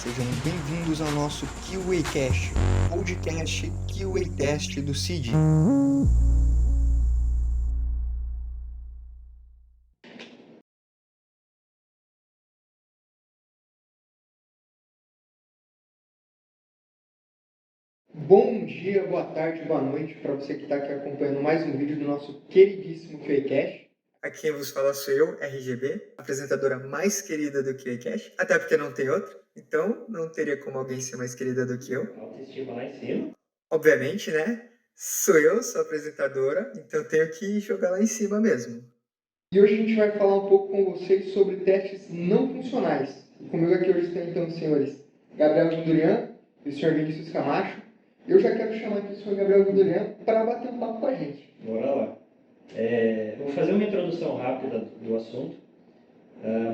Sejam bem-vindos ao nosso QAcast, podcast QA Test do CID. Bom dia, boa tarde, boa noite para você que está aqui acompanhando mais um vídeo do nosso queridíssimo QAcast. Aqui quem vos fala sou eu, RGB, apresentadora mais querida do QAcast, até porque não tem outra, então não teria como alguém ser mais querida do que eu. Autoestima lá em cima. Obviamente, né? Sou eu, sou apresentadora, então tenho que jogar lá em cima mesmo. E hoje a gente vai falar um pouco com vocês sobre testes não funcionais. E comigo aqui hoje estão então os senhores Gabriel Vindurian e o senhor Vinícius Camacho. Eu já quero chamar aqui o senhor Gabriel Vindurian para bater um papo com a gente. Bora lá. Eu vou fazer uma introdução rápida do assunto,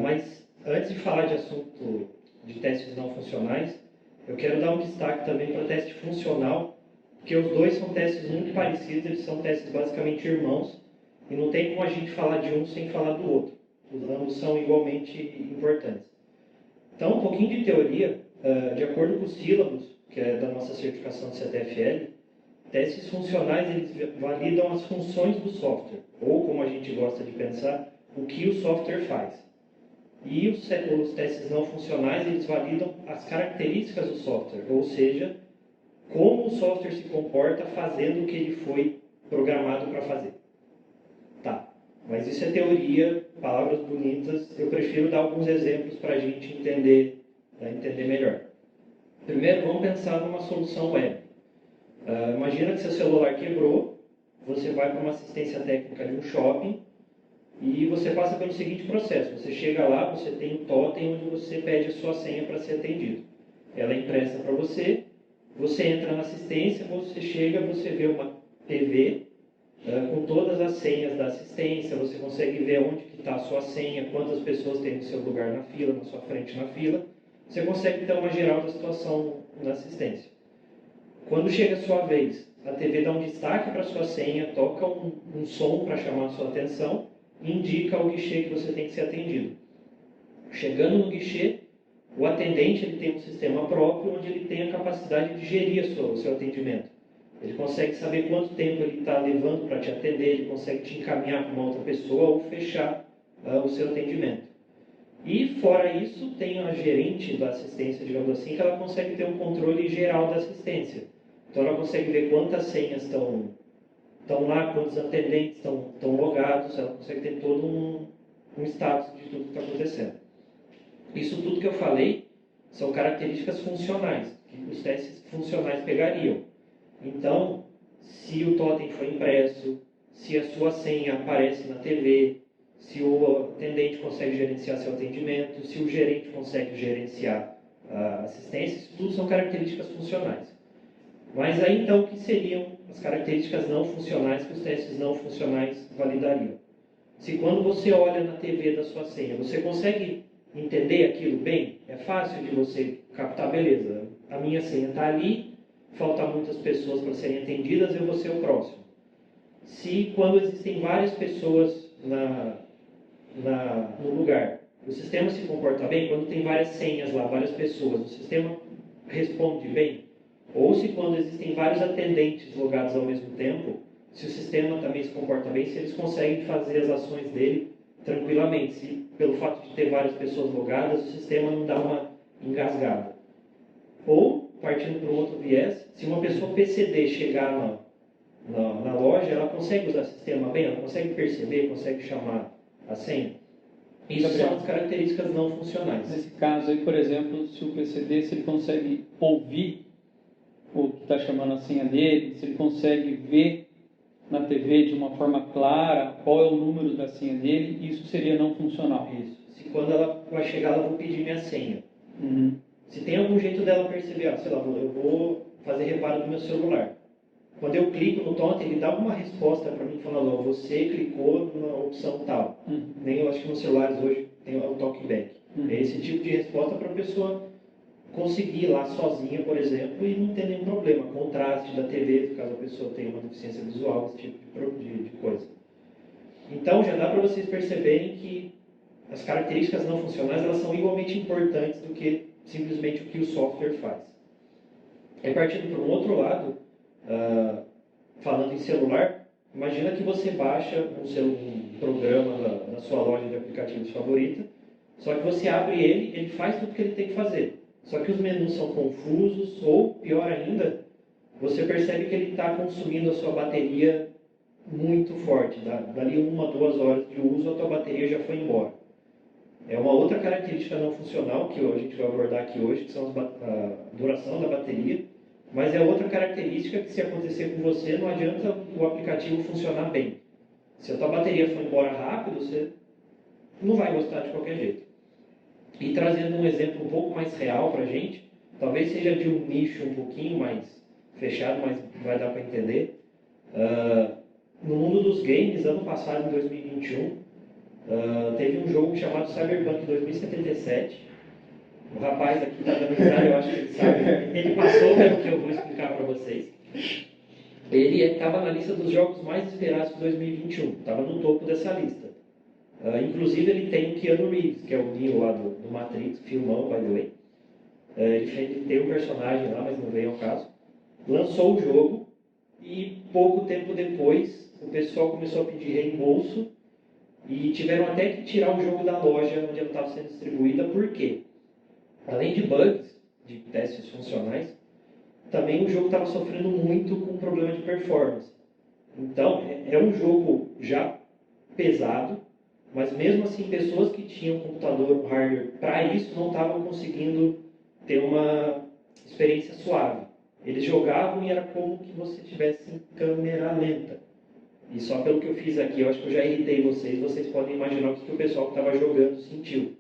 mas antes de falar de assunto de testes não funcionais, eu quero dar um destaque também para o teste funcional, porque os dois são testes muito parecidos, eles são testes basicamente irmãos, e não tem como a gente falar de um sem falar do outro. Os ambos são igualmente importantes. Então, um pouquinho de teoria, de acordo com os sílabos, que é da nossa certificação de CTFL, testes funcionais eles validam as funções do software, ou como a gente gosta de pensar, o que o software faz. E os testes não funcionais eles validam as características do software, ou seja, como o software se comporta fazendo o que ele foi programado para fazer. Tá, mas isso é teoria, palavras bonitas, eu prefiro dar alguns exemplos para a gente entender melhor. Primeiro, vamos pensar numa solução web. Imagina que seu celular quebrou, você vai para uma assistência técnica de um shopping e você passa pelo seguinte processo. Você chega lá, você tem um totem onde você pede a sua senha para ser atendido. Ela é impressa para você, você entra na assistência, você chega, você vê uma TV com todas as senhas da assistência, você consegue ver onde está a sua senha, quantas pessoas tem no seu lugar na fila, na sua frente na fila. Você consegue ter uma geral da situação na assistência. Quando chega a sua vez, a TV dá um destaque para a sua senha, toca um som para chamar a sua atenção e indica o guichê que você tem que ser atendido. Chegando no guichê, o atendente ele tem um sistema próprio onde ele tem a capacidade de gerir o seu atendimento. Ele consegue saber quanto tempo ele está levando para te atender, ele consegue te encaminhar para uma outra pessoa ou fechar o seu atendimento. E, fora isso, tem a gerente da assistência, digamos assim, que ela consegue ter um controle geral da assistência. Então, ela consegue ver quantas senhas estão lá, quantos atendentes estão logados, ela consegue ter todo um status de tudo que está acontecendo. Isso tudo que eu falei são características funcionais, que os testes funcionais pegariam. Então, se o totem foi impresso, se a sua senha aparece na TV, se o atendente consegue gerenciar seu atendimento, se o gerente consegue gerenciar a assistência, isso tudo são características funcionais. Mas aí então, o que seriam as características não funcionais que os testes não funcionais validariam? Se quando você olha na TV da sua senha, você consegue entender aquilo bem, é fácil de você captar, beleza, a minha senha está ali, faltam muitas pessoas para serem atendidas, eu vou ser o próximo. Se quando existem várias pessoas no lugar, o sistema se comporta bem, quando tem várias senhas lá, várias pessoas, o sistema responde bem, ou se quando existem vários atendentes logados ao mesmo tempo, se o sistema também se comporta bem, se eles conseguem fazer as ações dele tranquilamente, se pelo fato de ter várias pessoas logadas, o sistema não dá uma engasgada. Ou, partindo para um outro viés, se uma pessoa PCD chegar na loja, ela consegue usar o sistema bem, ela consegue perceber, consegue chamar a senha. Isso são as características não funcionais. Nesse caso aí, por exemplo, se o PCD se ele consegue ouvir o que está chamando a senha dele, se ele consegue ver na TV de uma forma clara qual é o número da senha dele, isso seria não funcional. Isso. Se quando ela vai chegar, ela vai pedir minha senha. Uhum. Se tem algum jeito dela perceber, sei lá, eu vou fazer reparo do meu celular. Quando eu clico no totem, ele dá uma resposta para mim falando, você clicou na opção tal. Nem eu acho que nos celulares hoje tem o talkback. É esse tipo de resposta para a pessoa conseguir ir lá sozinha, por exemplo, e não ter nenhum problema. Contraste da TV, caso a pessoa tenha uma deficiência visual, esse tipo de coisa. Então, já dá para vocês perceberem que as características não funcionais elas são igualmente importantes do que simplesmente o que o software faz. E partindo para um outro lado, falando em celular, imagina que você baixa um programa na sua loja de aplicativos favorita, só que você abre ele faz tudo o que ele tem que fazer. Só que os menus são confusos, ou, pior ainda, você percebe que ele está consumindo a sua bateria muito forte. Dali 1 a 2 horas de uso, a tua bateria já foi embora. É uma outra característica não funcional que a gente vai abordar aqui hoje, que são a duração da bateria. Mas é outra característica que, se acontecer com você, não adianta o aplicativo funcionar bem. Se a tua bateria for embora rápido, você não vai gostar de qualquer jeito. E trazendo um exemplo um pouco mais real para a gente, talvez seja de um nicho um pouquinho mais fechado, mas vai dar para entender. No mundo dos games, ano passado, em 2021, teve um jogo chamado Cyberpunk 2077. O rapaz aqui está dando risada, eu acho que ele sabe. Ele passou pelo que eu vou explicar para vocês. Ele estava na lista dos jogos mais esperados de 2021. Estava no topo dessa lista. Inclusive, ele tem o Keanu Reeves, que é o Neo lá do Matrix, filmão, by the way. Ele tem um personagem lá, mas não veio ao caso. Lançou o jogo e pouco tempo depois o pessoal começou a pedir reembolso e tiveram até que tirar o jogo da loja onde ele estava sendo distribuída. Por quê? Além de bugs, de testes funcionais, também o jogo estava sofrendo muito com problema de performance. Então, é um jogo já pesado, mas mesmo assim, pessoas que tinham computador, hardware, para isso não estavam conseguindo ter uma experiência suave. Eles jogavam e era como que você tivesse em câmera lenta. E só pelo que eu fiz aqui, eu acho que eu já irritei vocês podem imaginar o que o pessoal que estava jogando sentiu.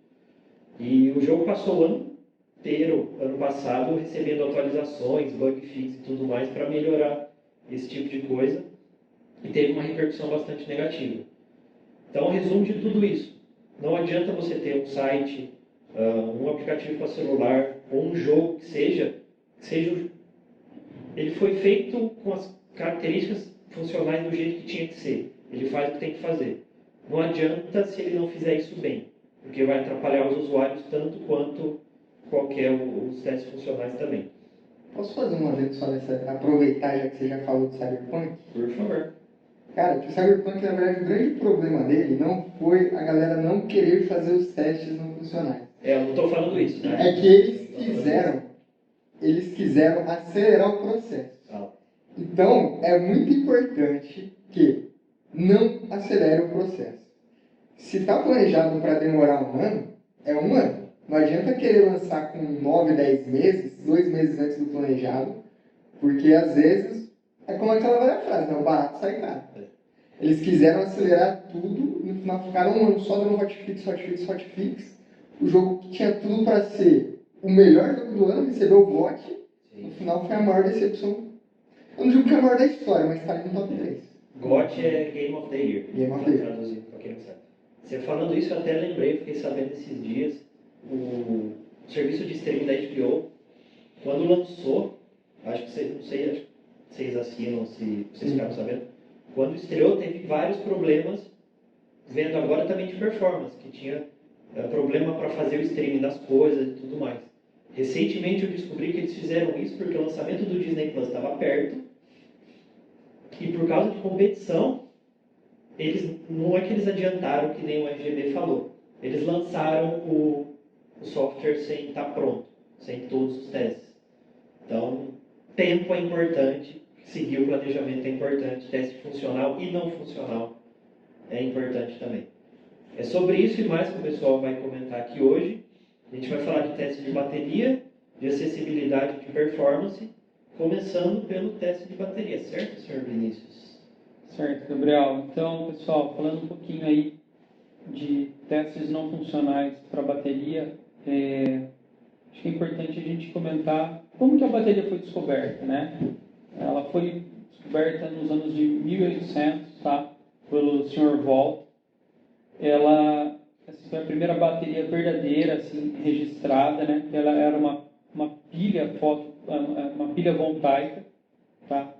E o jogo passou o ano inteiro, ano passado, recebendo atualizações, bug fix e tudo mais para melhorar esse tipo de coisa. E teve uma repercussão bastante negativa. Então, resumo de tudo isso. Não adianta você ter um site, um aplicativo para celular, ou um jogo que seja ele foi feito com as características funcionais do jeito que tinha que ser. Ele faz o que tem que fazer. Não adianta se ele não fizer isso bem, porque vai atrapalhar os usuários tanto quanto os testes funcionais também. Posso fazer uma vez só aproveitar, já que você já falou de Cyberpunk? Por favor. Cara, o Cyberpunk, na verdade, o grande problema dele não foi a galera não querer fazer os testes não funcionais. Eu não estou falando isso, né? É que eles quiseram acelerar o processo. Então, é muito importante que não acelere o processo. Se está planejado para demorar um ano, é um ano. Não adianta querer lançar com 9, 10 meses, 2 meses antes do planejado, porque às vezes é como aquela velha frase, né? O barato sai caro. Eles quiseram acelerar tudo, no final ficaram um ano só dando hotfix. O jogo que tinha tudo para ser o melhor jogo do ano, recebeu o GOT, no final foi a maior decepção. Eu não digo que é a maior da história, mas está ali no top 3. GOT é Game of the Year. Game of the Year. Traduzindo para quem não sabe. Você falando isso, eu até lembrei, fiquei sabendo esses dias, o serviço de streaming da HBO, quando lançou, acho que vocês assinam, se vocês ficaram sabendo, quando estreou teve vários problemas, vendo agora também de performance, que tinha problema para fazer o streaming das coisas e tudo mais. Recentemente eu descobri que eles fizeram isso porque o lançamento do Disney Plus estava perto e por causa de competição, não é que eles adiantaram que nem o RGB falou, eles lançaram o software sem estar pronto, sem todos os testes. Então, tempo é importante, seguir o planejamento é importante, teste funcional e não funcional é importante também. É sobre isso e mais que o pessoal vai comentar aqui hoje. A gente vai falar de teste de bateria, de acessibilidade, de performance, começando pelo teste de bateria, certo, Sr. Vinícius? Certo, Gabriel. Então, pessoal, falando um pouquinho aí de testes não funcionais para bateria, acho que é importante a gente comentar como que a bateria foi descoberta, né? Ela foi descoberta nos anos de 1800, tá? Pelo Sr. Volt. Ela foi a primeira bateria verdadeira, assim, registrada, né? Ela era uma pilha voltaica, tá?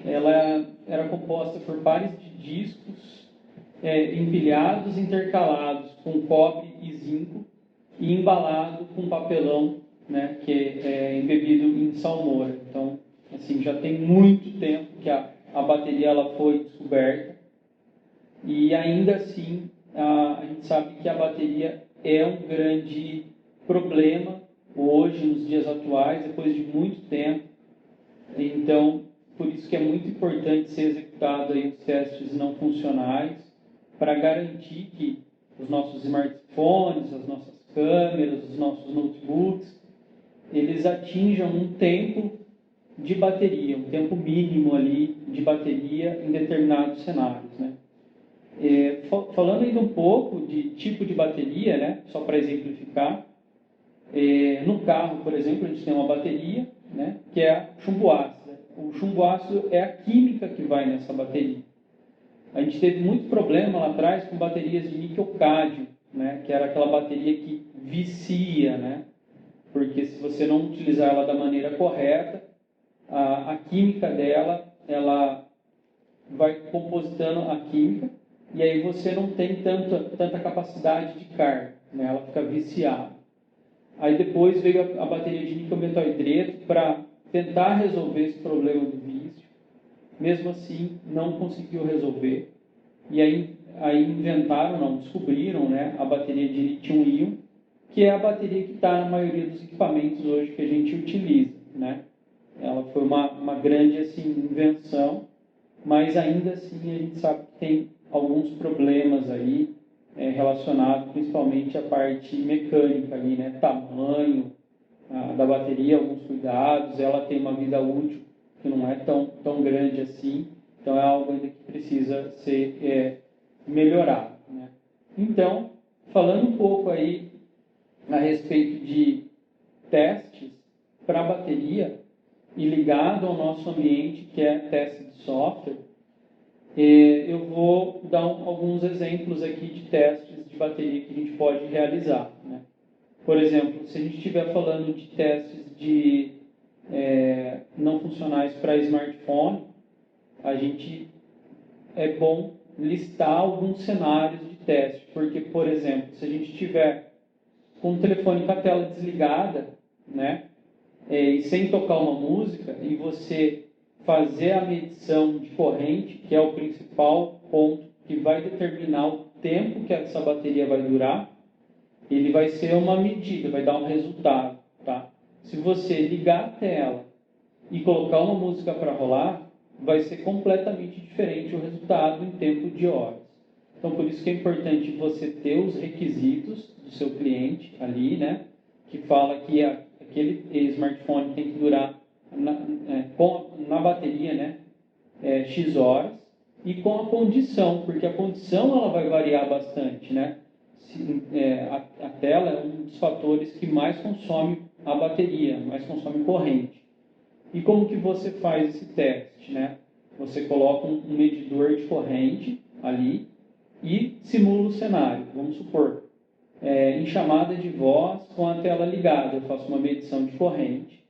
Ela era composta por pares de discos intercalados com cobre e zinco e embalado com papelão né, que é embebido em salmoura. Então, assim, já tem muito tempo que a bateria ela foi descoberta e ainda assim a gente sabe que a bateria é um grande problema hoje, nos dias atuais, depois de muito tempo. Então, por isso que é muito importante ser executado aí os testes não funcionais para garantir que os nossos smartphones, as nossas câmeras, os nossos notebooks, eles atinjam um tempo de bateria, um tempo mínimo ali de bateria em determinados cenários, né? Falando ainda um pouco de tipo de bateria, né? Só para exemplificar, no carro, por exemplo, a gente tem uma bateria, né? Que é a chumbo ácido. O chumbo ácido é a química que vai nessa bateria. A gente teve muito problema lá atrás com baterias de níquel-cádmio, né? Que era aquela bateria que vicia, né? Porque se você não utilizar ela da maneira correta, a química dela, ela vai compositando a química e aí você não tem tanta capacidade de carga, né? Ela fica viciada. Aí depois veio a bateria de níquel metal hidreto para tentar resolver esse problema do vício. Mesmo assim, não conseguiu resolver. E aí descobriram, né, a bateria de lítio-íon, que é a bateria que está na maioria dos equipamentos hoje que a gente utiliza, né? Ela foi uma grande assim, invenção, mas ainda assim a gente sabe que tem alguns problemas aí relacionados principalmente à parte mecânica ali, né? Tamanho da bateria, alguns cuidados, ela tem uma vida útil que não é tão grande assim, então é algo ainda que precisa ser melhorado, né? Então, falando um pouco aí a respeito de testes para bateria e ligado ao nosso ambiente, que é teste de software, eu vou dar alguns exemplos aqui de testes de bateria que a gente pode realizar, né? Por exemplo, se a gente estiver falando de testes de não funcionais para smartphone, a gente é bom listar alguns cenários de teste, porque, por exemplo, se a gente tiver com o telefone com a tela desligada, né, e sem tocar uma música, e você fazer a medição de corrente, que é o principal ponto que vai determinar o tempo que essa bateria vai durar, ele vai ser uma medida, vai dar um resultado, tá? Se você ligar a tela e colocar uma música para rolar, vai ser completamente diferente o resultado em tempo de horas. Então, por isso que é importante você ter os requisitos do seu cliente ali, né? Que fala que aquele smartphone tem que durar na bateria, né? X horas, e com a condição, porque a condição ela vai variar bastante, né? A tela é um dos fatores que mais consome a bateria, mais consome corrente. E como que você faz esse teste, né? Você coloca um medidor de corrente ali e simula o cenário. Vamos supor, em chamada de voz com a tela ligada, eu faço uma medição de corrente,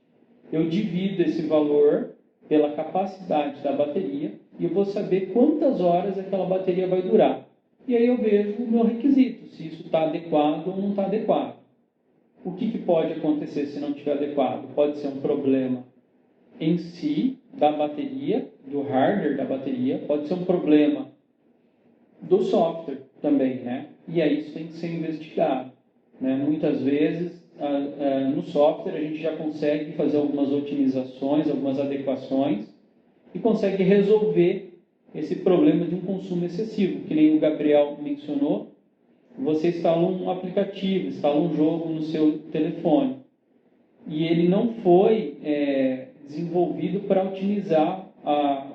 eu divido esse valor pela capacidade da bateria e eu vou saber quantas horas aquela bateria vai durar. E aí eu vejo o meu requisito, se isso está adequado ou não está adequado. O que pode acontecer se não estiver adequado? Pode ser um problema em si da bateria, do hardware da bateria, pode ser um problema do software também, né? E aí isso tem que ser investigado, né? Muitas vezes no software a gente já consegue fazer algumas otimizações, algumas adequações e consegue resolver esse problema de um consumo excessivo, que nem o Gabriel mencionou. Você instala um aplicativo, instala um jogo no seu telefone e ele não foi desenvolvido para otimizar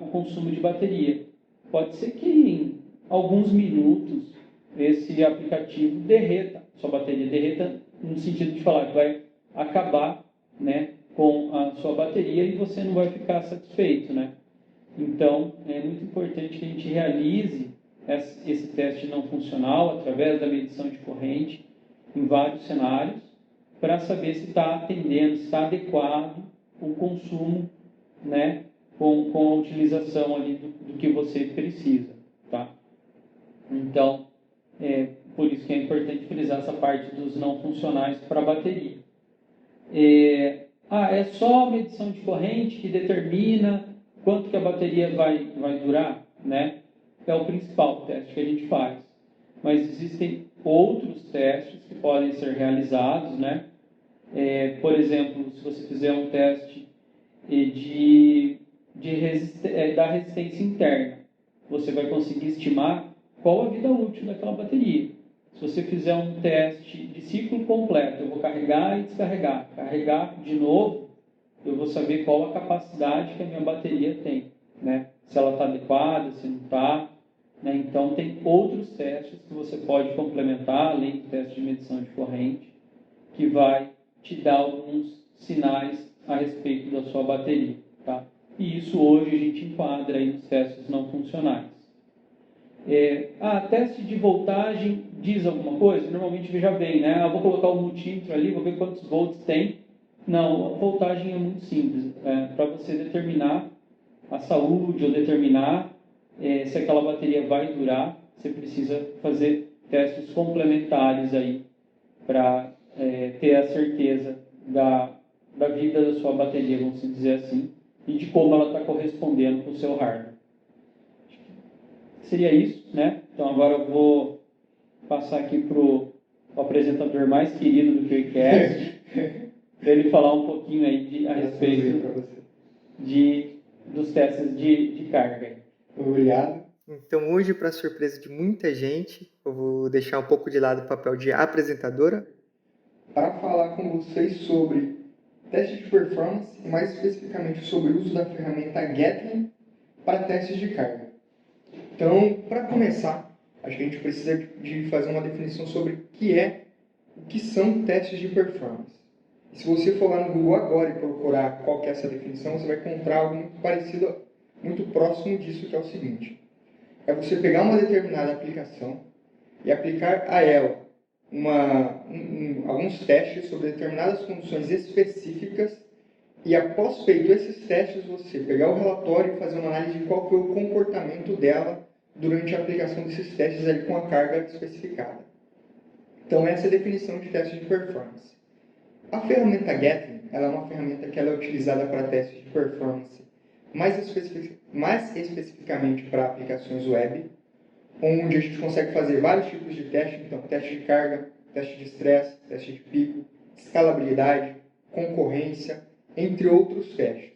o consumo de bateria. Pode ser que em alguns minutos esse aplicativo derreta, sua bateria derreta no sentido de falar que vai acabar, né, com a sua bateria e você não vai ficar satisfeito, né? Então, é muito importante que a gente realize esse teste não funcional através da medição de corrente em vários cenários para saber se está atendendo, se está adequado o consumo, né, com a utilização ali do que você precisa, tá? Então, por isso que é importante frisar essa parte dos não funcionais para a bateria. É só a medição de corrente que determina quanto que a bateria vai durar, né? É o principal teste que a gente faz. Mas existem outros testes que podem ser realizados, né? Por exemplo, se você fizer um teste da resistência interna, você vai conseguir estimar qual a vida útil daquela bateria. Se você fizer um teste de ciclo completo, eu vou carregar e descarregar, carregar de novo, eu vou saber qual a capacidade que a minha bateria tem, né? Se ela está adequada, se não está. Né? Então, tem outros testes que você pode complementar, além do teste de medição de corrente, que vai te dar alguns sinais a respeito da sua bateria. Tá? E isso hoje a gente enquadra aí nos testes não funcionais. Teste de voltagem diz alguma coisa? Normalmente já vem, né? Vou colocar o multímetro ali, vou ver quantos volts tem. Não, a voltagem é muito simples. Para você determinar a saúde ou determinar se aquela bateria vai durar, você precisa fazer testes complementares aí para ter a certeza da vida da sua bateria, vamos dizer assim, e de como ela está correspondendo com o seu hardware. Seria isso, né? Então agora eu vou passar aqui para o apresentador mais querido do QICast, para ele falar um pouquinho aí a respeito dos testes de carga. Obrigado. Então hoje, para surpresa de muita gente, eu vou deixar um pouco de lado o papel de apresentadora para falar com vocês sobre testes de performance e mais especificamente sobre o uso da ferramenta Gatling para testes de carga. Então, para começar, acho que a gente precisa de fazer uma definição sobre o que são testes de performance. E se você for lá no Google agora e procurar qual que é essa definição, você vai encontrar algo muito parecido, muito próximo disso, que é o seguinte. É você pegar uma determinada aplicação e aplicar a ela alguns testes sobre determinadas condições específicas e, após feito esses testes, você pegar o relatório e fazer uma análise de qual foi o comportamento dela durante a aplicação desses testes ali com a carga especificada. Então, essa é a definição de teste de performance. A ferramenta Gatling ela é uma ferramenta que ela é utilizada para testes de performance, mais especificamente para aplicações web, onde a gente consegue fazer vários tipos de teste, então teste de carga, teste de estresse, teste de pico, escalabilidade, concorrência, entre outros testes.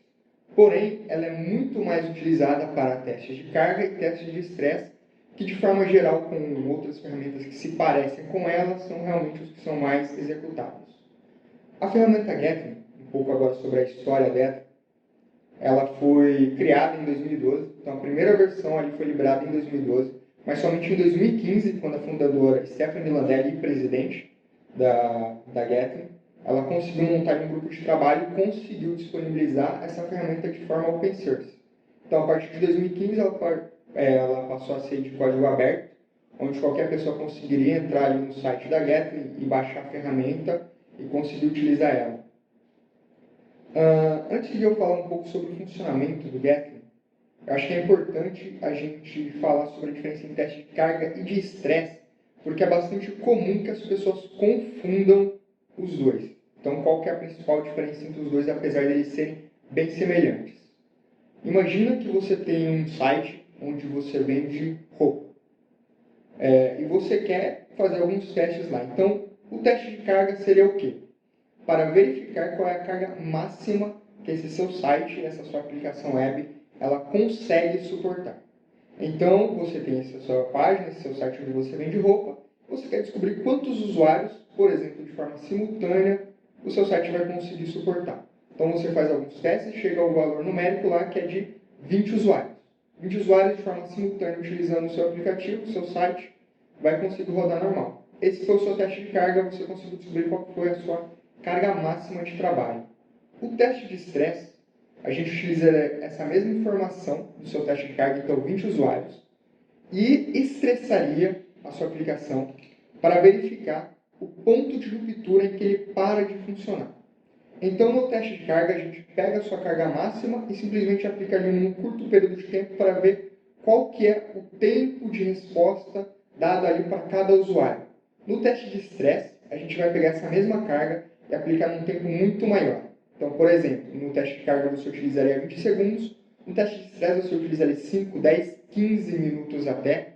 Porém, ela é muito mais utilizada para testes de carga e testes de estresse, que de forma geral, com outras ferramentas que se parecem com ela, são realmente os que são mais executados. A ferramenta Gatling, um pouco agora sobre a história dela, ela foi criada em 2012, então a primeira versão ali foi liberada em 2012, mas somente em 2015, quando a fundadora Stephanie Landelli, presidente da Gatling, ela conseguiu montar um grupo de trabalho e conseguiu disponibilizar essa ferramenta de forma open source. Então, a partir de 2015, ela passou a ser de código aberto, onde qualquer pessoa conseguiria entrar ali no site da Gatling e baixar a ferramenta e conseguir utilizar ela. Antes de eu falar um pouco sobre o funcionamento do Gatling, eu acho que é importante a gente falar sobre a diferença entre teste de carga e de estresse, porque é bastante comum que as pessoas confundam os dois. Então, qual que é a principal diferença entre os dois, apesar de eles serem bem semelhantes? Imagina que você tem um site onde você vende roupa. E você quer fazer alguns testes lá. Então, o teste de carga seria o quê? Para verificar qual é a carga máxima que esse seu site, essa sua aplicação web, ela consegue suportar. Então, você tem essa sua página, esse seu site onde você vende roupa, você quer descobrir quantos usuários, por exemplo, de forma simultânea, o seu site vai conseguir suportar. Então, você faz alguns testes, chega ao valor numérico lá que é de 20 usuários. 20 usuários de forma simultânea utilizando o seu aplicativo, o seu site, vai conseguir rodar normal. Esse foi o seu teste de carga, você conseguiu descobrir qual foi a sua carga máxima de trabalho. O teste de estresse, a gente utiliza essa mesma informação do seu teste de carga, que é o 20 usuários, e estressaria a sua aplicação para verificar o ponto de ruptura em que ele para de funcionar. Então, no teste de carga, a gente pega a sua carga máxima e simplesmente aplica ali num curto período de tempo para ver qual que é o tempo de resposta dado ali para cada usuário. No teste de estresse, a gente vai pegar essa mesma carga e aplicar num tempo muito maior. Então, por exemplo, no teste de carga você utilizaria 20 segundos, no teste de estresse você utilizaria 5, 10, 15 minutos até,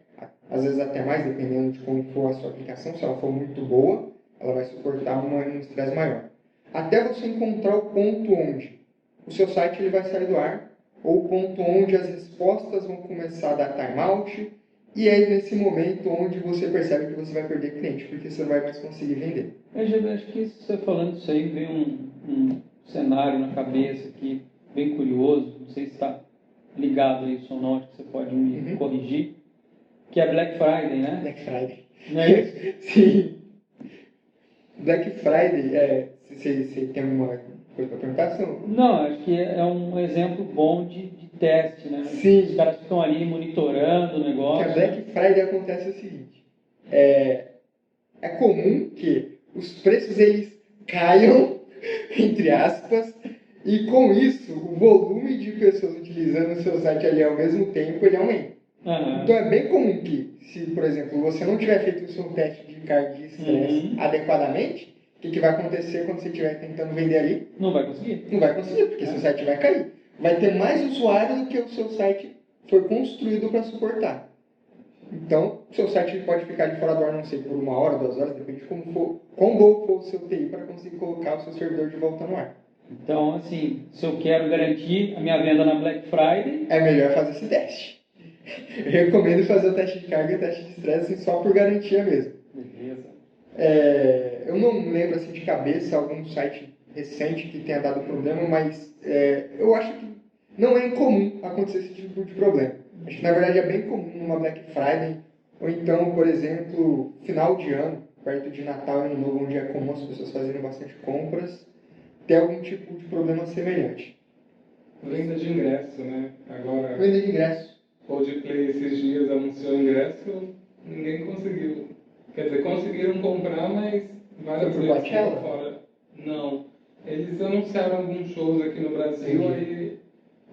às vezes até mais, dependendo de como for a sua aplicação. Se ela for muito boa, ela vai suportar um estresse maior. Até você encontrar o ponto onde o seu site ele vai sair do ar, ou o ponto onde as respostas vão começar a dar timeout, e é nesse momento onde você percebe que você vai perder cliente, porque você não vai mais conseguir vender. GB, acho que você falando isso aí, vem um cenário na cabeça aqui, bem curioso, não sei se está ligado a isso ou não, acho que você pode me corrigir, que é Black Friday, né? Black Friday. Não é isso? Sim. Black Friday, você tem uma coisa para perguntar? Não, acho que é um exemplo bom de teste, né? Sim. Os caras ficam ali monitorando o negócio. Que a Black Friday acontece o seguinte, é comum que os preços eles caiam, entre aspas, e com isso o volume de pessoas utilizando o seu site ali ao mesmo tempo ele aumenta. Então é bem comum que, se por exemplo você não tiver feito o seu teste de carga de estresse adequadamente, o que vai acontecer quando você estiver tentando vender ali? Não vai conseguir. Não vai conseguir, porque seu site vai cair. Vai ter mais usuário do que o seu site foi construído para suportar. Então, o seu site pode ficar de fora do ar, não sei, por 1 hora, 2 horas, depende de como for, quão bom for o seu TI para conseguir colocar o seu servidor de volta no ar. Então, assim, se eu quero garantir a minha venda na Black Friday... É melhor fazer esse teste. Eu recomendo fazer o teste de carga e o teste de estresse só por garantia mesmo. Beleza. Eu não lembro assim de cabeça algum site recente que tenha dado problema, mas eu acho que não é incomum acontecer esse tipo de problema. Acho que na verdade é bem comum numa Black Friday, ou então, por exemplo, final de ano, perto de Natal e Ano Novo, onde é comum as pessoas fazerem bastante compras, ter algum tipo de problema semelhante. Venda de ingresso, né? Agora, venda de ingresso. Coldplay esses dias anunciou ingresso, ninguém conseguiu. Quer dizer, conseguiram comprar, mas várias vezes Coachella? fora. Não. Eles anunciaram alguns shows aqui no Brasil, aí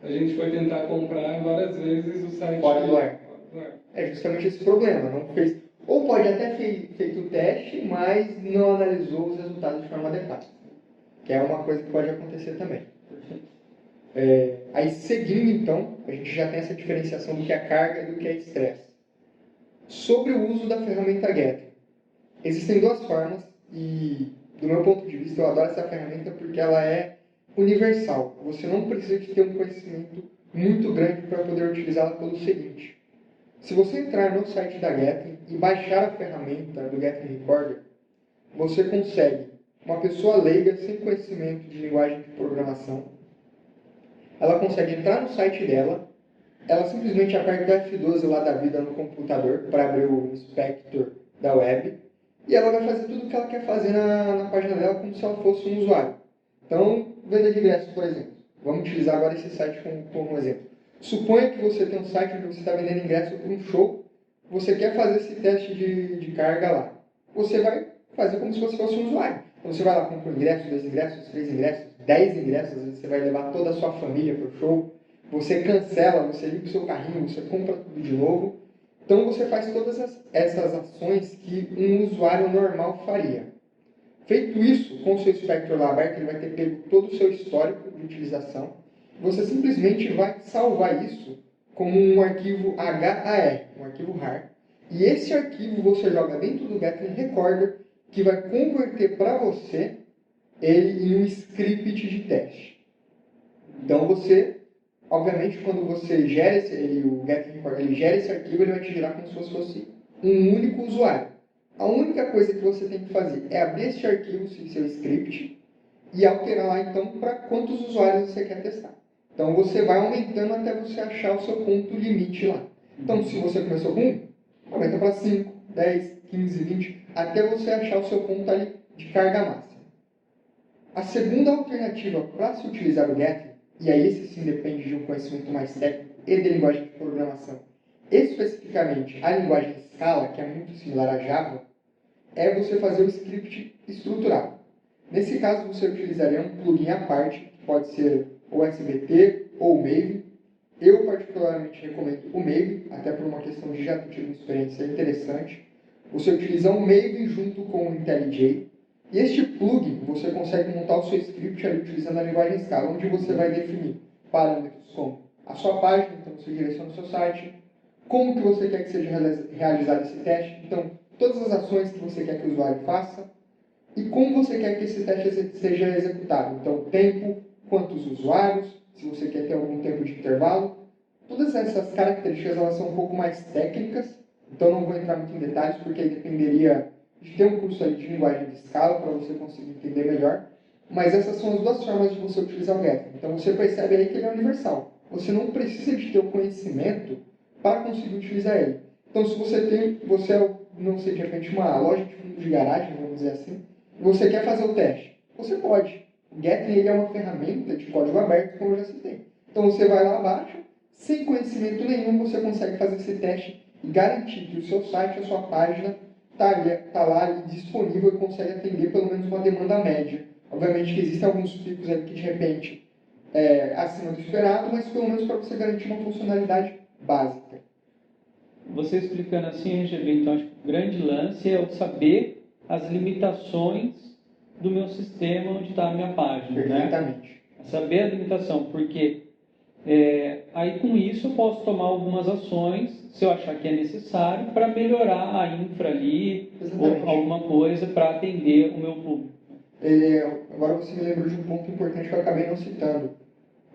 a gente foi tentar comprar várias vezes o site Fora do ar. Fora do ar. É justamente esse problema. Não fez, ou pode até feito o teste, mas não analisou os resultados de forma adequada. Que é uma coisa que pode acontecer também. Aí seguindo então, a gente já tem essa diferenciação do que é carga e do que é estresse. Sobre o uso da ferramenta Getter. Existem 2 formas e, do meu ponto de vista, eu adoro essa ferramenta porque ela é universal. Você não precisa de ter um conhecimento muito grande para poder utilizá-la pelo seguinte. Se você entrar no site da Getter e baixar a ferramenta do Getter Recorder, você consegue, uma pessoa leiga, sem conhecimento de linguagem de programação, ela consegue entrar no site dela, ela simplesmente aperta o F12 lá da vida no computador para abrir o inspector da web, e ela vai fazer tudo o que ela quer fazer na página dela como se ela fosse um usuário. Então, venda de ingressos, por exemplo. Vamos utilizar agora esse site como exemplo. Suponha que você tem um site onde você está vendendo ingresso para um show, você quer fazer esse teste de carga lá. Você vai fazer como se você fosse um usuário. Então você vai lá, compra um ingresso, 2 ingressos, 3 ingressos, 10 ingressos, às vezes você vai levar toda a sua família para o show, você cancela, você limpa o seu carrinho, você compra tudo de novo. Então você faz todas essas ações que um usuário normal faria. Feito isso, com o seu Spectre lá aberto, ele vai ter pego todo o seu histórico de utilização. Você simplesmente vai salvar isso como um arquivo HAR, um arquivo RAR. E esse arquivo você joga dentro do Getter Recorder, que vai converter para você ele em um script de teste. Então você, obviamente, quando você gera o Getter Recorder, ele gera esse arquivo, ele vai te gerar como se fosse um único usuário. A única coisa que você tem que fazer é abrir esse arquivo, seu script, e alterar lá então para quantos usuários você quer testar. Então você vai aumentando até você achar o seu ponto limite lá. Então se você começou com 1, aumenta para 5, 10, 15, 20, até você achar o seu ponto ali de carga máxima. A segunda alternativa para se utilizar o Getter, e aí esse sim depende de um conhecimento mais técnico e de linguagem de programação, especificamente a linguagem Scala, que é muito similar a Java, é você fazer o script estruturado. Nesse caso, você utilizaria um plugin à parte, que pode ser o SBT ou o Maven. Eu, particularmente, recomendo o Maven, até por uma questão de já ter tido uma experiência interessante. Você utiliza o Maven junto com o IntelliJ. E este plugin, você consegue montar o seu script ali utilizando a linguagem Scala, onde você vai definir parâmetros como a sua página, então você direciona o seu site, como que você quer que seja realizado esse teste, então todas as ações que você quer que o usuário faça e como você quer que esse teste seja executado. Então, tempo, quantos usuários, se você quer ter algum tempo de intervalo. Todas essas características elas são um pouco mais técnicas, então não vou entrar muito em detalhes porque aí dependeria de ter um curso aí de linguagem de escala para você conseguir entender melhor. Mas essas são as duas formas de você utilizar o Gatsby. Então você percebe aí que ele é universal. Você não precisa de ter o conhecimento para conseguir utilizar ele. Então se você é, não sei, de repente uma loja de fundo de garagem, vamos dizer assim, e você quer fazer o teste, você pode. O Gatsby ele é uma ferramenta de código aberto, como eu já citei. Então você vai lá abaixo, sem conhecimento nenhum, você consegue fazer esse teste e garantir que o seu site, a sua página, está lá ali disponível e consegue atender pelo menos uma demanda média. Obviamente que existem alguns picos ali que de repente acima do esperado, mas pelo menos para você garantir uma funcionalidade básica. Você explicando assim, RGB, então acho que o grande lance é eu saber as limitações do meu sistema onde está a minha página. Perfeitamente. Né? Saber a limitação, porque aí com isso eu posso tomar algumas ações, se eu achar que é necessário, para melhorar a infra ali, Exatamente. ou alguma coisa para atender o meu público. Agora você me lembrou de um ponto importante que eu acabei não citando.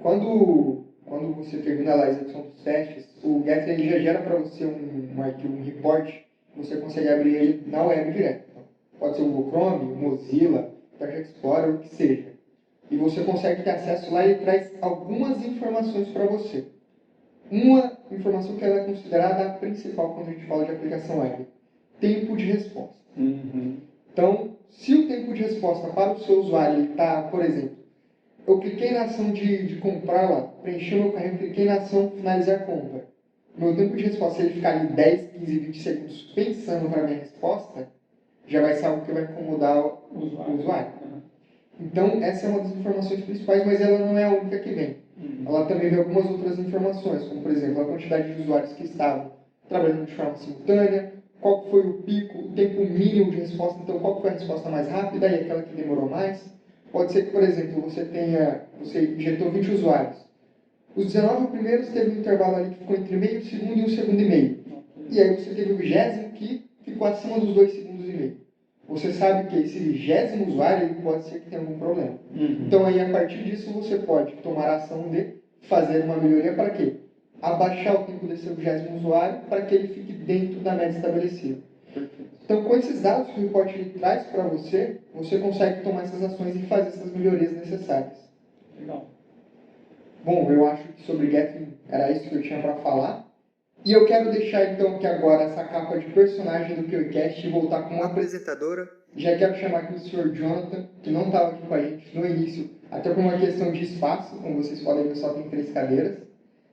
Quando você termina lá a execução dos testes, o Gatsby ele já gera para você um arquivo, um report, você consegue abrir ele na web direto. Então, pode ser o Google Chrome, o Mozilla, Internet Explorer, o que seja. E você consegue ter acesso lá e ele traz algumas informações para você. Uma informação que ela é considerada a principal quando a gente fala de aplicação web. Tempo de resposta. Uhum. Então, se o tempo de resposta para o seu usuário está, por exemplo, eu cliquei na ação de comprar lá, preenchi o meu carrinho, cliquei na ação finalizar a compra. Meu tempo de resposta, se ele ficar ali 10, 15, 20 segundos pensando para a minha resposta, já vai ser algo que vai incomodar o usuário. Então, essa é uma das informações principais, mas ela não é a única que vem. Ela também vem algumas outras informações, como, por exemplo, a quantidade de usuários que estavam trabalhando de forma simultânea, qual foi o pico, o tempo mínimo de resposta, então qual foi a resposta mais rápida e aquela que demorou mais. Pode ser que, por exemplo, você injetou 20 usuários. Os 19 primeiros teve um intervalo ali que ficou entre meio segundo e um segundo e meio. E aí você teve o 20º que ficou acima dos 2 segundos e meio. Você sabe que esse 20º usuário ele pode ser que tenha algum problema. Então aí a partir disso você pode tomar a ação de fazer uma melhoria para quê? Abaixar o tempo desse 20º usuário para que ele fique dentro da média estabelecida. Então, com esses dados que o report traz para você, você consegue tomar essas ações e fazer essas melhorias necessárias. Legal. Bom, eu acho que sobre Gatsby era isso que eu tinha para falar. E eu quero deixar então aqui agora essa capa de personagem do QICast e voltar com uma apresentadora. Já quero chamar aqui o Sr. Jonathan, que não estava aqui com a gente no início, até por uma questão de espaço, como vocês podem ver, só tem 3 cadeiras.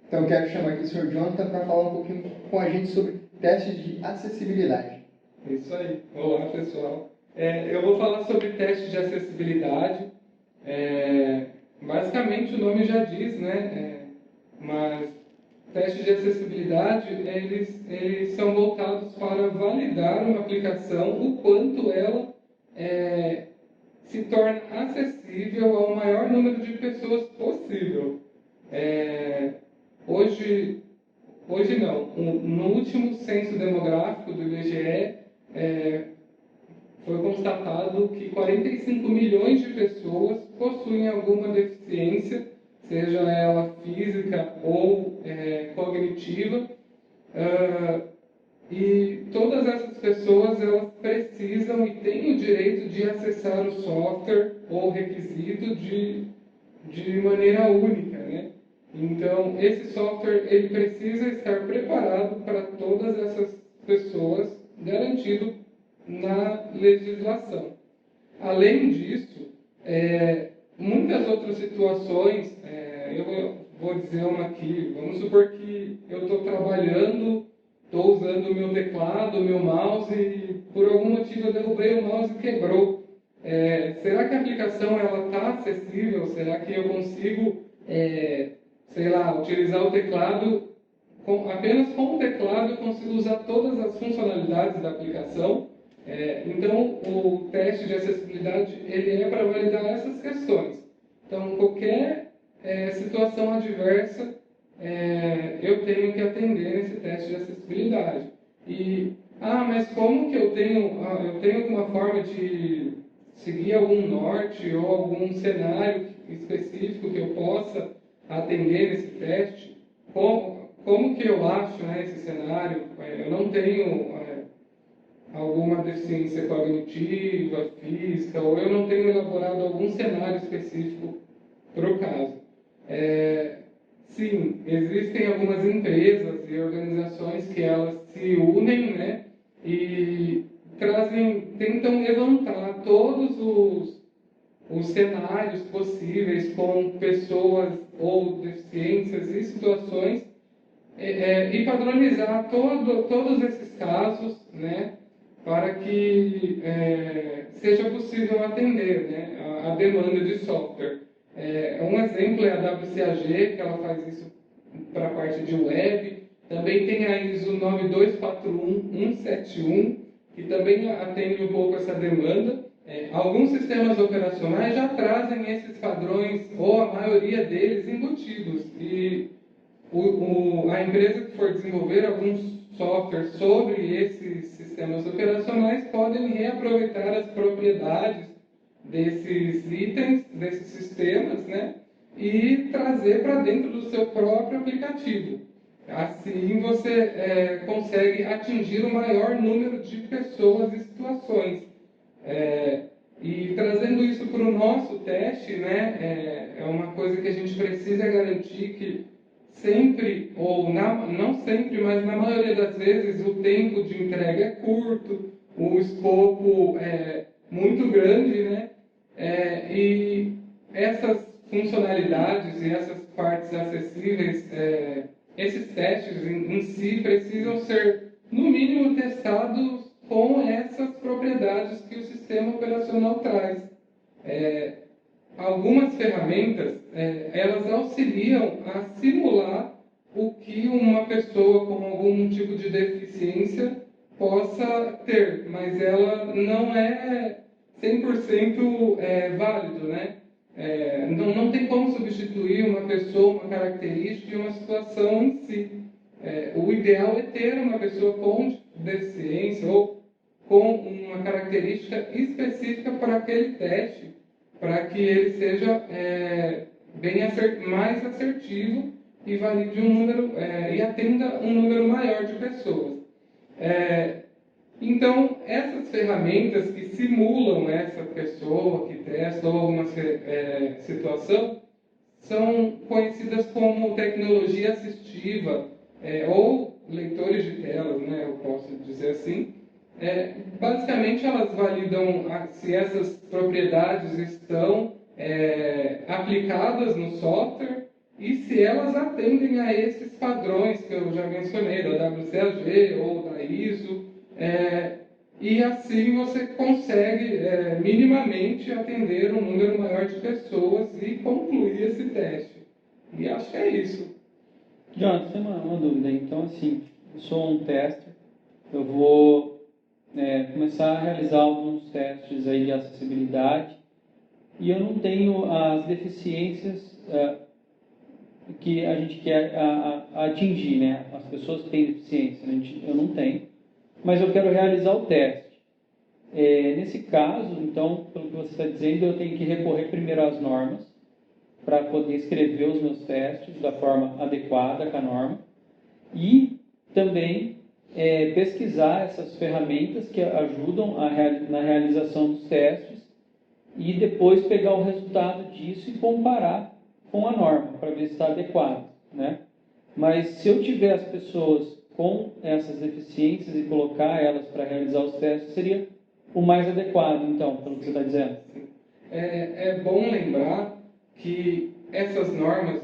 Então eu quero chamar aqui o Sr. Jonathan para falar um pouquinho com a gente sobre testes de acessibilidade. Isso aí. Olá, pessoal. Eu vou falar sobre testes de acessibilidade. Basicamente, o nome já diz, né? Mas testes de acessibilidade, eles são voltados para validar uma aplicação, o quanto ela se torna acessível ao maior número de pessoas possível. Hoje não. No último censo demográfico do IBGE, foi constatado que 45 milhões de pessoas possuem alguma deficiência, seja ela física ou cognitiva, e todas essas pessoas elas precisam e têm o direito de acessar o software ou requisito de maneira única, né? Então, esse software ele precisa estar preparado para todas essas pessoas, garantido na legislação. Além disso, muitas outras situações, eu vou dizer uma aqui, vamos supor que eu estou trabalhando, estou usando o meu teclado, o meu mouse e por algum motivo eu derrubei o mouse e quebrou. Será que a aplicação está acessível? Será que eu consigo, utilizar o teclado, apenas com o teclado eu consigo usar todas as funcionalidades da aplicação? Então, o teste de acessibilidade ele é para validar essas questões. Então, qualquer situação adversa, eu tenho que atender nesse teste de acessibilidade. Mas como que eu tenho alguma forma de seguir algum norte ou algum cenário específico que eu possa atender nesse teste? Como que eu acho, né, esse cenário? Eu não tenho alguma deficiência cognitiva, física, ou eu não tenho elaborado algum cenário específico para o caso. Sim, existem algumas empresas e organizações que elas se unem, né, e tentam levantar todos os cenários possíveis com pessoas ou deficiências e situações e padronizar todos esses casos, né, para que seja possível atender, né, a demanda de software. Um exemplo é a WCAG, que ela faz isso para a parte de web. Também tem a ISO 9241171, que também atende um pouco essa demanda. Alguns sistemas operacionais já trazem esses padrões, ou a maioria deles, embutidos. E a empresa que for desenvolver alguns software sobre esses sistemas operacionais podem reaproveitar as propriedades desses itens, desses sistemas, né, e trazer para dentro do seu próprio aplicativo. Assim você consegue atingir o maior número de pessoas e situações. E trazendo isso para o nosso teste, né, é uma coisa que a gente precisa garantir que sempre, ou não sempre, mas na maioria das vezes, o tempo de entrega é curto, o escopo é muito grande, né? E essas funcionalidades e essas partes acessíveis, esses testes em si precisam ser, no mínimo, testados com essas propriedades que o sistema operacional traz. Algumas ferramentas, elas auxiliam a simular o que uma pessoa com algum tipo de deficiência possa ter, mas ela não é 100% válido, né? Não tem como substituir uma pessoa, uma característica e uma situação em si. O ideal é ter uma pessoa com deficiência ou com uma característica específica para aquele teste, para que ele seja mais assertivo e valide um número e atenda um número maior de pessoas. Então, essas ferramentas que simulam essa pessoa que testa alguma situação são conhecidas como tecnologia assistiva ou leitores de telas, né, eu posso dizer assim. Basicamente, elas validam se essas propriedades estão aplicadas no software e se elas atendem a esses padrões que eu já mencionei, da WCAG ou da ISO. E assim você consegue minimamente atender um número maior de pessoas e concluir esse teste. E acho que é isso. Jonathan, tem uma dúvida. Então, assim, eu sou um tester, eu vou começar a realizar alguns testes aí de acessibilidade e eu não tenho as deficiências que a gente quer atingir, né? As pessoas que têm deficiência, eu não tenho, mas eu quero realizar o teste. Nesse caso, então, pelo que você está dizendo, eu tenho que recorrer primeiro às normas para poder escrever os meus testes da forma adequada com a norma e também pesquisar essas ferramentas que ajudam na realização dos testes e depois pegar o resultado disso e comparar com a norma para ver se está adequado, né? Mas se eu tiver as pessoas com essas deficiências e colocar elas para realizar os testes, seria o mais adequado, então, pelo que você está dizendo. É bom lembrar que essas normas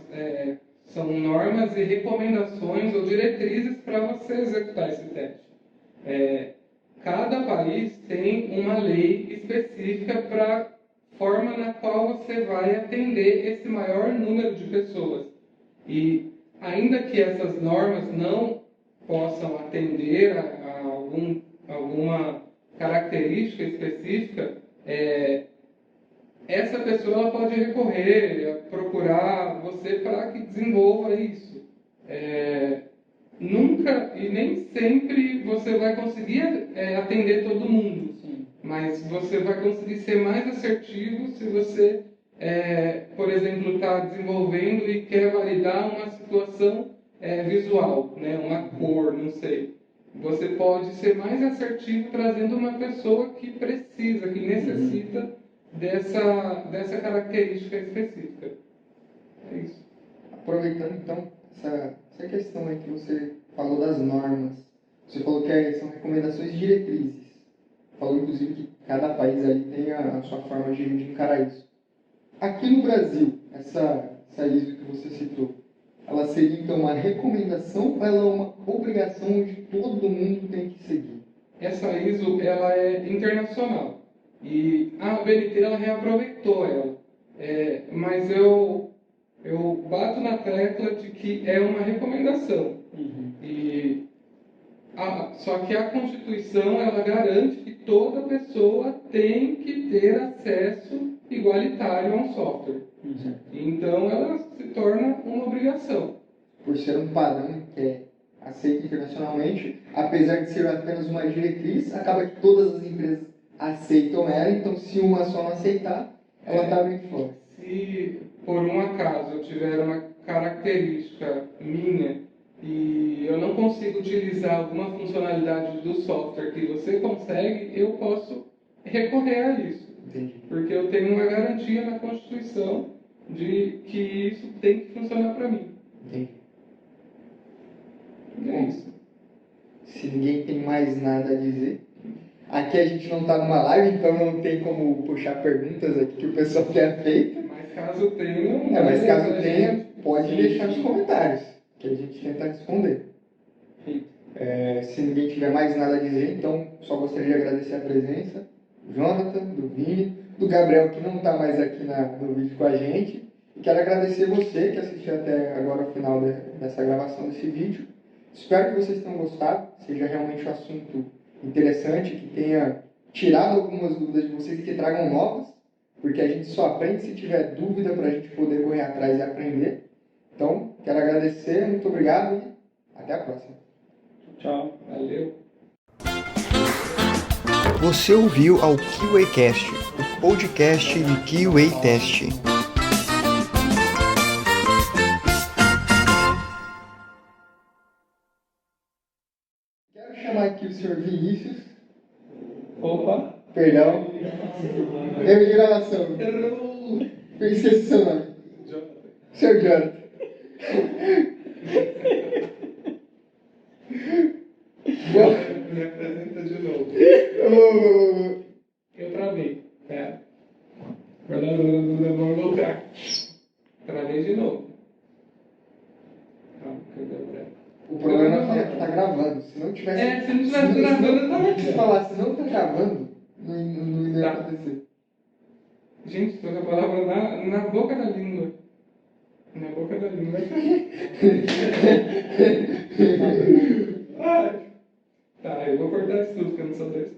são normas e recomendações ou diretrizes para você executar esse teste. Cada país tem uma lei específica para a forma na qual você vai atender esse maior número de pessoas. E ainda que essas normas não possam atender a alguma característica específica, essa pessoa ela pode recorrer, procurar você para que desenvolva isso. Nunca e nem sempre você vai conseguir atender todo mundo, Sim. mas você vai conseguir ser mais assertivo se você, por exemplo, está desenvolvendo e quer validar uma situação visual, né? Uma cor, não sei. Você pode ser mais assertivo trazendo uma pessoa que precisa, que necessita dessa característica específica. É isso. Aproveitando então essa questão aí que você falou das normas, você falou que são recomendações diretrizes. Falou inclusive que cada país ali tem a sua forma de encarar isso. Aqui no Brasil, essa ISO que você citou, ela seria então uma recomendação ou ela é uma obrigação onde todo mundo tem que seguir? Essa ISO ela é internacional e a ABNT ela reaproveitou ela, mas eu bato na tecla de que é uma recomendação. Só que a Constituição ela garante que toda pessoa tem que ter acesso igualitário a um software. Então ela se torna uma obrigação. Por ser um padrão que é aceito internacionalmente, apesar de ser apenas uma diretriz, acaba que todas as empresas aceitam ela, então se uma só não aceitar, ela está bem fora. Se por um acaso eu tiver uma característica minha e eu não consigo utilizar alguma funcionalidade do software que você consegue, eu posso recorrer a isso. Entendi. Porque eu tenho uma garantia na Constituição de que isso tem que funcionar para mim. Entendi. É isso. Se ninguém tem mais nada a dizer, aqui a gente não está numa live, então não tem como puxar perguntas aqui que o pessoal quer feita. Mas caso tenha... Mas caso tenha, pode deixar nos comentários, que a gente tenta responder. Se ninguém tiver mais nada a dizer, então só gostaria de agradecer a presença do Jonathan, do Vini, do Gabriel, que não está mais aqui no vídeo com a gente. E quero agradecer você que assistiu até agora o final dessa gravação desse vídeo. Espero que vocês tenham gostado, seja realmente um assunto interessante, que tenha tirado algumas dúvidas de vocês e que tragam novas, porque a gente só aprende se tiver dúvida para a gente poder correr atrás e aprender. Então, quero agradecer, muito obrigado e até a próxima. Tchau. Valeu. Você ouviu ao QAcast, o podcast do QA Test. Quero chamar aqui o Sr. Vinícius. Opa. Perdão. Erro de gravação. Eu esqueci seu nome. Sr. Jonathan. Me apresenta de novo. Eu travei. Pera. Vamos voltar. Travei de novo. Calma, cadê o branco? O problema é que tá gravando. Se não tivesse. Se não tivesse gravando, eu tava aqui. Se falar, se não tá gravando, não ia Tá. acontecer. Gente, tô com a palavra na boca da língua. Na boca da língua. Ai. Tá, eu vou cortar isso tudo, porque eu não sou desse.